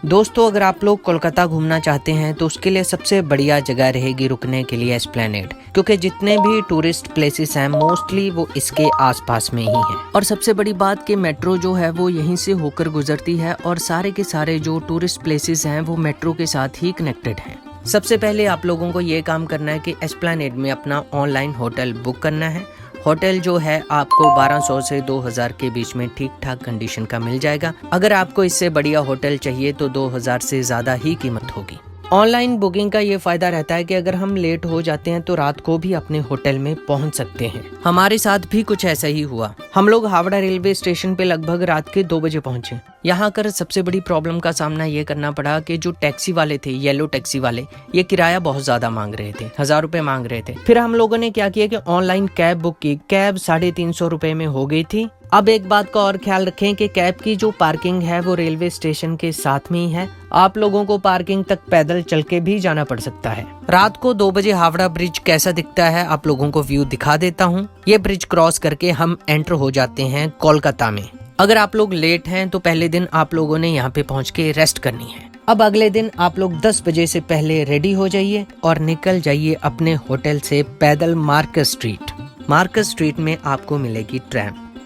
दोस्तों, अगर आप लोग कोलकाता घूमना चाहते हैं तो उसके लिए सबसे बढ़िया जगह रहेगी रुकने के लिए एस्प्लैनेड, क्योंकि जितने भी टूरिस्ट प्लेसेस हैं मोस्टली वो इसके आसपास में ही हैं। और सबसे बड़ी बात कि मेट्रो जो है वो यहीं से होकर गुजरती है और सारे के सारे जो टूरिस्ट प्लेसेस हैं वो मेट्रो के साथ ही कनेक्टेड हैं। सबसे पहले आप लोगों को ये काम करना है कि एस्प्लैनेड में अपना ऑनलाइन होटल बुक करना है। होटल जो है आपको 1200 से 2000 के बीच में ठीक ठाक कंडीशन का मिल जाएगा। अगर आपको इससे बढ़िया होटल चाहिए तो 2000 से ज़्यादा ही कीमत होगी। ऑनलाइन बुकिंग का ये फायदा रहता है कि अगर हम लेट हो जाते हैं तो रात को भी अपने होटल में पहुंच सकते हैं। हमारे साथ भी कुछ ऐसा ही हुआ। हम लोग हावड़ा रेलवे स्टेशन पे लगभग रात के 2 बजे पहुंचे। यहाँ कर सबसे बड़ी प्रॉब्लम का सामना ये करना पड़ा कि जो टैक्सी वाले थे, येलो टैक्सी वाले, ये किराया बहुत ज्यादा मांग रहे थे, 1000 रुपए मांग रहे थे। फिर हम लोगों ने क्या किया कि ऑनलाइन कैब बुक की। कैब 350 रुपए में हो गई थी। अब एक बात का और ख्याल रखें कि कैब की जो पार्किंग है वो रेलवे स्टेशन के साथ में ही है। आप लोगों को पार्किंग तक पैदल चल के भी जाना पड़ सकता है। रात को 2 बजे हावड़ा ब्रिज कैसा दिखता है आप लोगों को व्यू दिखा देता हूँ। ये ब्रिज क्रॉस करके हम एंटर हो जाते हैं कोलकाता में। अगर आप लोग लेट हैं तो पहले दिन आप लोगों ने यहाँ पे पहुँच के रेस्ट करनी है। अब अगले दिन आप लोग 10 बजे से पहले रेडी हो जाइए और निकल जाइए अपने होटल से पैदल मार्कस स्ट्रीट। मार्कस स्ट्रीट में आपको मिलेगी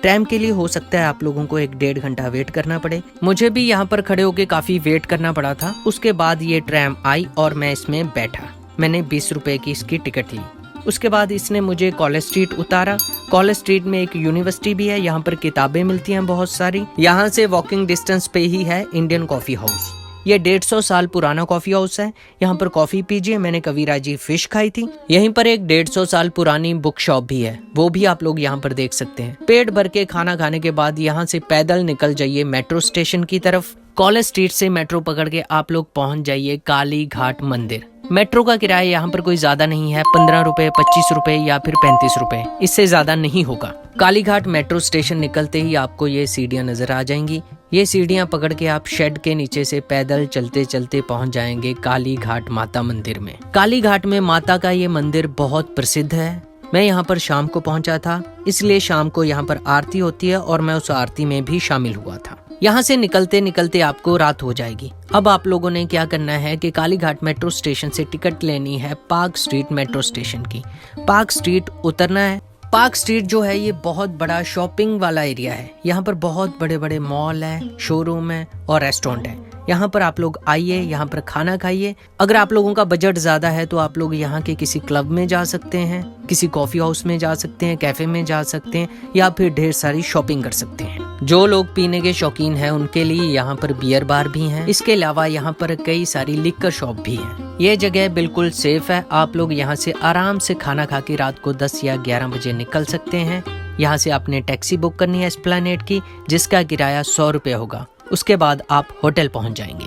ट्रैम के लिए हो सकता है आप लोगों को 1-1.5 घंटा वेट करना पड़े। मुझे भी यहाँ पर खड़े होके काफी वेट करना पड़ा था। उसके बाद ये ट्रैम आई और मैं इसमें बैठा। मैंने 20 रुपए की इसकी टिकट ली। उसके बाद इसने मुझे कॉलेज स्ट्रीट उतारा। कॉलेज स्ट्रीट में एक यूनिवर्सिटी भी है, यहाँ पर किताबें मिलती हैं बहुत सारी। यहाँ से वॉकिंग डिस्टेंस पे ही है इंडियन कॉफी हाउस। ये 150 साल पुराना कॉफी हाउस है। यहाँ पर कॉफी पीजिए। मैंने कविराजी फिश खाई थी। यहीं पर एक 150 साल पुरानी बुक शॉप भी है, वो भी आप लोग यहाँ पर देख सकते हैं। पेट भर के खाना खाने के बाद यहाँ से पैदल निकल जाइए मेट्रो स्टेशन की तरफ। कॉलेज स्ट्रीट से मेट्रो पकड़ के आप लोग पहुँच जाइए काली घाट मंदिर। मेट्रो का किराया यहाँ पर कोई ज्यादा नहीं है, 15 रुपए, 25 रुपए या फिर 35 रुपए, इससे ज्यादा नहीं होगा। कालीघाट मेट्रो स्टेशन निकलते ही आपको ये सीढ़ियाँ नजर आ जाएंगी। ये सीढ़ियाँ पकड़ के आप शेड के नीचे से पैदल चलते चलते पहुँच जाएंगे कालीघाट माता मंदिर में। कालीघाट में माता का ये मंदिर बहुत प्रसिद्ध है। मैं यहाँ पर शाम को पहुँचा था, इसलिए शाम को यहाँ पर आरती होती है और मैं उस आरती में भी शामिल हुआ था। यहाँ से निकलते निकलते आपको रात हो जाएगी। अब आप लोगों ने क्या करना है कि कालीघाट मेट्रो स्टेशन से टिकट लेनी है पार्क स्ट्रीट मेट्रो स्टेशन की। पार्क स्ट्रीट उतरना है। पार्क स्ट्रीट जो है ये बहुत बड़ा शॉपिंग वाला एरिया है। यहाँ पर बहुत बड़े बड़े मॉल है, शोरूम है और रेस्टोरेंट है। यहाँ पर आप लोग आइए, यहाँ पर खाना खाइए। अगर आप लोगों का बजट ज्यादा है तो आप लोग यहाँ के किसी क्लब में जा सकते हैं, किसी कॉफी हाउस में जा सकते हैं, कैफे में जा सकते हैं या फिर ढेर सारी शॉपिंग कर सकते हैं। जो लोग पीने के शौकीन हैं उनके लिए यहाँ पर बियर बार भी हैं। इसके अलावा यहाँ पर कई सारी लिकर शॉप भी हैं। ये जगह बिल्कुल सेफ है। आप लोग यहाँ से आराम से खाना खा के रात को 10 या 11 बजे निकल सकते हैं। यहाँ से आपने टैक्सी बुक करनी है एस्प्लैनेड की, जिसका किराया 100 रुपए होगा। उसके बाद आप होटल पहुंच जाएंगे।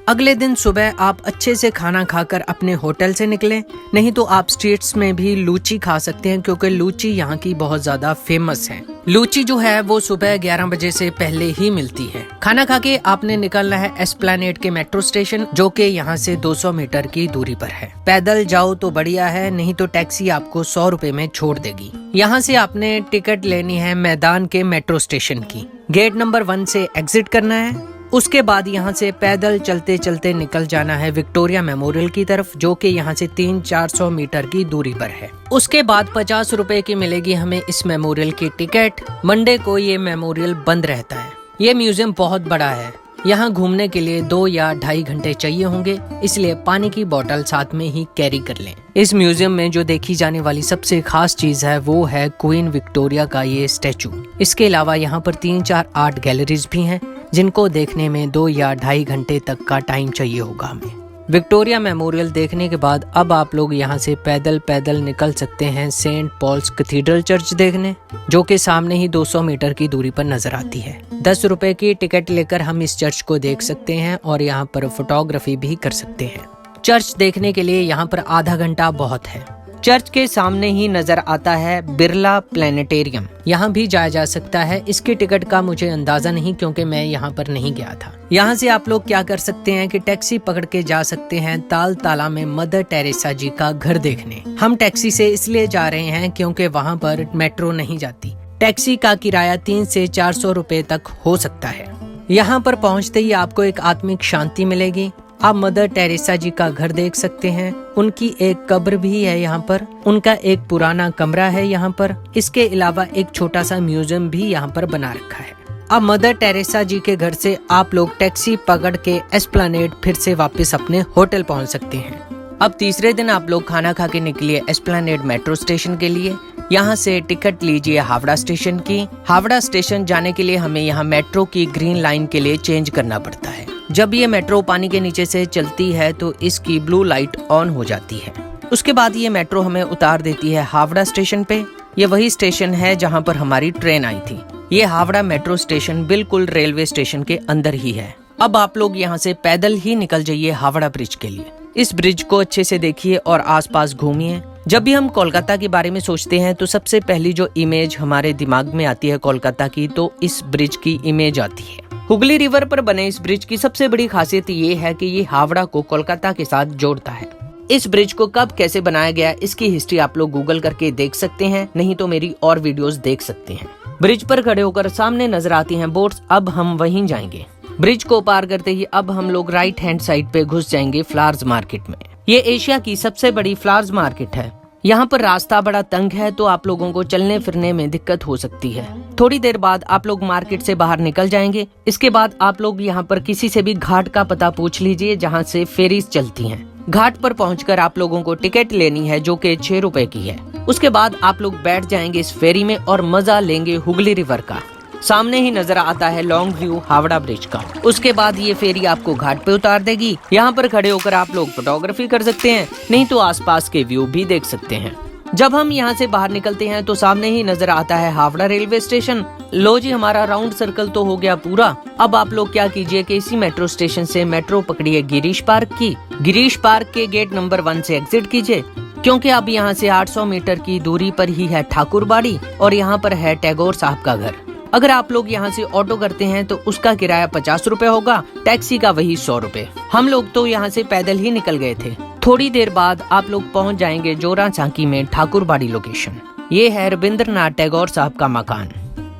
अगले दिन सुबह आप अच्छे से खाना खाकर अपने होटल से निकलें, नहीं तो आप स्ट्रीट्स में भी लूची खा सकते हैं, क्योंकि लूची यहाँ की बहुत ज्यादा फेमस है। लूची जो है वो सुबह 11 बजे से पहले ही मिलती है। खाना खा के आपने निकलना है एस्प्लैनेड के मेट्रो स्टेशन, जो कि यहाँ से 200 मीटर की दूरी पर है। पैदल जाओ तो बढ़िया है, नहीं तो टैक्सी आपको 100 रुपए में छोड़ देगी। यहाँ से आपने टिकट लेनी है मैदान के मेट्रो स्टेशन की। गेट नंबर 1 से एग्जिट करना है। उसके बाद यहाँ से पैदल चलते चलते निकल जाना है विक्टोरिया मेमोरियल की तरफ, जो कि यहाँ से 300-400 मीटर की दूरी पर है। उसके बाद 50 रुपए की मिलेगी हमें इस मेमोरियल की टिकट। मंडे को ये मेमोरियल बंद रहता है। ये म्यूजियम बहुत बड़ा है। यहाँ घूमने के लिए 2 या 2.5 घंटे चाहिए होंगे, इसलिए पानी की बोतल साथ में ही कैरी कर लें। इस म्यूजियम में जो देखी जाने वाली सबसे खास चीज है वो है क्वीन विक्टोरिया का ये स्टैचू। इसके अलावा यहाँ पर 3-4 आर्ट गैलरीज भी हैं, जिनको देखने में 2 या 2.5 घंटे तक का टाइम चाहिए होगा हमें। विक्टोरिया मेमोरियल देखने के बाद अब आप लोग यहाँ से पैदल पैदल निकल सकते हैं सेंट पॉल्स कैथेड्रल चर्च देखने, जो कि सामने ही 200 मीटर की दूरी पर नजर आती है। 10 रुपए की टिकट लेकर हम इस चर्च को देख सकते हैं और यहाँ पर फोटोग्राफी भी कर सकते हैं। चर्च देखने के लिए यहाँ पर आधा घंटा बहुत है। चर्च के सामने ही नजर आता है बिरला प्लेनेटेरियम, यहाँ भी जाया जा सकता है। इसकी टिकट का मुझे अंदाजा नहीं, क्योंकि मैं यहाँ पर नहीं गया था। यहाँ से आप लोग क्या कर सकते हैं कि टैक्सी पकड़ के जा सकते हैं ताल ताला में मदर टेरेसा जी का घर देखने। हम टैक्सी से इसलिए जा रहे हैं क्योंकि वहाँ पर मेट्रो नहीं जाती। टैक्सी का किराया 300 से 400 रुपए तक हो सकता है। यहाँ पर पहुँचते ही आपको एक आत्मिक शांति मिलेगी। आप मदर टेरेसा जी का घर देख सकते हैं, उनकी एक कब्र भी है यहाँ पर, उनका एक पुराना कमरा है यहाँ पर। इसके अलावा एक छोटा सा म्यूजियम भी यहाँ पर बना रखा है। अब मदर टेरेसा जी के घर से आप लोग टैक्सी पकड़ के एस्प्लैनेड फिर से वापस अपने होटल पहुँच सकते हैं। अब तीसरे दिन आप लोग खाना खा के निकलिए एस्प्लैनेड मेट्रो स्टेशन के लिए। यहाँ से टिकट लीजिए हावड़ा स्टेशन की। हावड़ा स्टेशन जाने के लिए हमें यहाँ मेट्रो की ग्रीन लाइन के लिए चेंज करना पड़ता है। जब ये मेट्रो पानी के नीचे से चलती है तो इसकी ब्लू लाइट ऑन हो जाती है। उसके बाद ये मेट्रो हमें उतार देती है हावड़ा स्टेशन पे। ये वही स्टेशन है जहाँ पर हमारी ट्रेन आई थी। ये हावड़ा मेट्रो स्टेशन बिल्कुल रेलवे स्टेशन के अंदर ही है। अब आप लोग यहाँ से पैदल ही निकल जाइए हावड़ा ब्रिज के लिए। इस ब्रिज को अच्छे से देखिए और आसपास घूमिए। जब भी हम कोलकाता के बारे में सोचते हैं तो सबसे पहली जो इमेज हमारे दिमाग में आती है कोलकाता की, तो इस ब्रिज की इमेज आती है। हुगली रिवर पर बने इस ब्रिज की सबसे बड़ी खासियत ये है कि ये हावड़ा को कोलकाता के साथ जोड़ता है। इस ब्रिज को कब कैसे बनाया गया इसकी हिस्ट्री आप लोग गूगल करके देख सकते हैं, नहीं तो मेरी और वीडियोस देख सकते हैं। ब्रिज पर खड़े होकर सामने नजर आती हैं बोट्स। अब हम वहीं जाएंगे। ब्रिज को पार करते ही अब हम लोग राइट हैंड साइड पे घुस जाएंगे फ्लावर्स मार्केट में। ये एशिया की सबसे बड़ी फ्लावर्स मार्केट है। यहाँ पर रास्ता बड़ा तंग है तो आप लोगों को चलने फिरने में दिक्कत हो सकती है। थोड़ी देर बाद आप लोग मार्केट से बाहर निकल जाएंगे। इसके बाद आप लोग यहाँ पर किसी से भी घाट का पता पूछ लीजिए जहाँ से फेरीज चलती हैं। घाट पर पहुंचकर आप लोगों को टिकट लेनी है जो कि 6 रुपए की है। उसके बाद आप लोग बैठ जाएंगे इस फेरी में और मजा लेंगे हुगली रिवर का। सामने ही नजर आता है लॉन्ग व्यू हावड़ा ब्रिज का। उसके बाद ये फेरी आपको घाट पे उतार देगी। यहाँ पर खड़े होकर आप लोग फोटोग्राफी कर सकते हैं, नहीं तो आसपास के व्यू भी देख सकते हैं। जब हम यहाँ से बाहर निकलते हैं तो सामने ही नजर आता है हावड़ा रेलवे स्टेशन। लो जी, हमारा राउंड सर्कल तो हो गया पूरा। अब आप लोग क्या कीजिए कि इसी मेट्रो स्टेशन से मेट्रो पकड़िए गिरीश पार्क की। गिरीश पार्क के गेट नंबर 1 से एग्जिट कीजिए, क्योंकि अब यहाँ से 800 मीटर की दूरी पर ही है ठाकुरबाड़ी और यहाँ पर है टैगोर साहब का घर। अगर आप लोग यहाँ से ऑटो करते हैं तो उसका किराया 50 रुपए होगा, टैक्सी का वही 100 रुपए। हम लोग तो यहाँ से पैदल ही निकल गए थे। थोड़ी देर बाद आप लोग पहुँच जाएंगे जोरा चांकी में ठाकुरबाड़ी लोकेशन। ये है रविंद्रनाथ टैगोर साहब का मकान।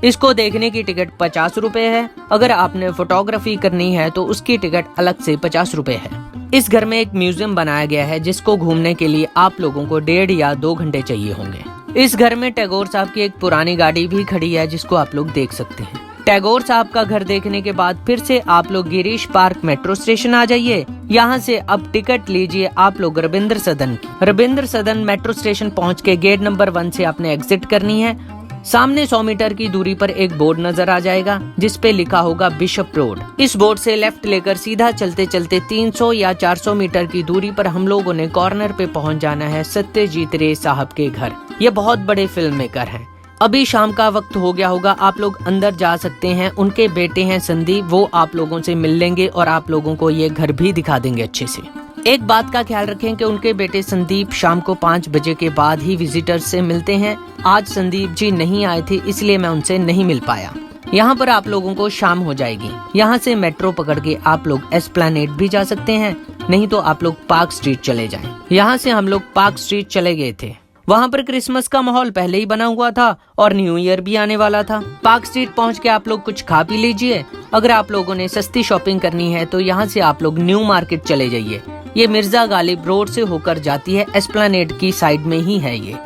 इसको देखने की टिकट 50 रुपए है। अगर आपने फोटोग्राफी करनी है तो उसकी टिकट अलग से 50 रुपए है। इस घर में एक म्यूजियम बनाया गया है जिसको घूमने के लिए आप लोगों को 1.5 या 2 घंटे चाहिए होंगे। इस घर में टैगोर साहब की एक पुरानी गाड़ी भी खड़ी है जिसको आप लोग देख सकते हैं। टैगोर साहब का घर देखने के बाद फिर से आप लोग गिरीश पार्क मेट्रो स्टेशन आ जाइए। यहाँ से अब टिकट लीजिए आप लोग रविंद्र सदन की। रविंद्र सदन मेट्रो स्टेशन पहुँच के गेट नंबर 1 से आपने एग्जिट करनी है। सामने 100 मीटर की दूरी पर एक बोर्ड नजर आ जाएगा जिस पे लिखा होगा बिशप रोड। इस बोर्ड से लेफ्ट लेकर सीधा चलते चलते 300 या 400 मीटर की दूरी पर हम लोगों ने कॉर्नर पे पहुंच जाना है सत्यजीत रे साहब के घर। ये बहुत बड़े फिल्म मेकर हैं। अभी शाम का वक्त हो गया होगा, आप लोग अंदर जा सकते हैं। उनके बेटे हैं संदीप, वो आप लोगों से मिल लेंगे और आप लोगों को ये घर भी दिखा देंगे अच्छे से। एक बात का ख्याल रखें कि उनके बेटे संदीप शाम को 5 बजे के बाद ही विजिटर्स से मिलते हैं। आज संदीप जी नहीं आए थे इसलिए मैं उनसे नहीं मिल पाया। यहाँ पर आप लोगों को शाम हो जाएगी। यहाँ से मेट्रो पकड़ के आप लोग एस्प्लैनेड भी जा सकते हैं, नहीं तो आप लोग पार्क स्ट्रीट चले जाएं। यहाँ से हम लोग पार्क स्ट्रीट चले गए थे। वहाँ पर क्रिसमस का माहौल पहले ही बना हुआ था और न्यू ईयर भी आने वाला था। पार्क स्ट्रीट पहुँच के आप लोग कुछ खा पी लीजिए। अगर आप लोगों ने सस्ती शॉपिंग करनी है तो यहाँ से आप लोग न्यू मार्केट चले जाइए। ये मिर्जा गालिब रोड से होकर जाती है, एस्प्लैनेड की साइड में ही है ये।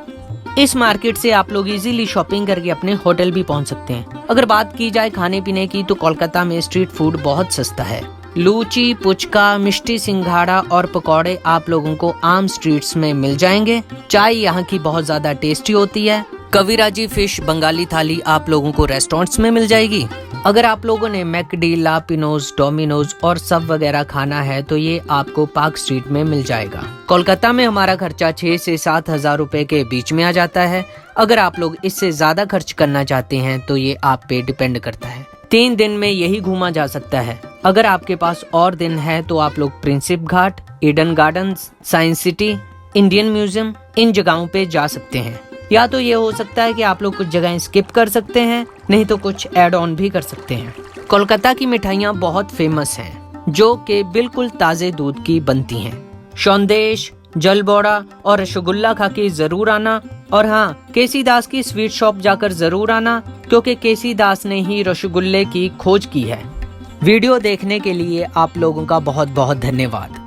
इस मार्केट से आप लोग इजीली शॉपिंग करके अपने होटल भी पहुंच सकते हैं। अगर बात की जाए खाने पीने की तो कोलकाता में स्ट्रीट फूड बहुत सस्ता है। लूची, पुचका, मिष्टी, सिंघाड़ा और पकौड़े आप लोगों को आम स्ट्रीट्स में मिल जाएंगे। चाय यहाँ की बहुत ज्यादा टेस्टी होती है। कविराजी फिश बंगाली थाली आप लोगों को रेस्टोरेंट्स में मिल जाएगी। अगर आप लोगों ने मैकडी, ला पिनोज, डोमिनोज और सब वगैरह खाना है तो ये आपको पार्क स्ट्रीट में मिल जाएगा। कोलकाता में हमारा खर्चा 6 से 7 हजार रुपए के बीच में आ जाता है। अगर आप लोग इससे ज्यादा खर्च करना चाहते हैं तो ये आप पे डिपेंड करता है। 3 दिन में यही घूमा जा सकता है। अगर आपके पास और दिन है तो आप लोग Prinsep Ghat, Eden Gardens, science city, Indian museum, इन जगहों पे जा सकते हैं। या तो ये हो सकता है कि आप लोग कुछ जगह स्किप कर सकते हैं, नहीं तो कुछ ऐड ऑन भी कर सकते हैं। कोलकाता की मिठाइयाँ बहुत फेमस हैं, जो कि बिल्कुल ताजे दूध की बनती हैं। सौंदेश, जलबोड़ा और रसगुल्ला खा के जरूर आना। और हाँ, केसी दास की स्वीट शॉप जाकर जरूर आना, क्योंकि केसी दास ने ही रसगुल्ले की खोज की है। वीडियो देखने के लिए आप लोगों का बहुत बहुत धन्यवाद।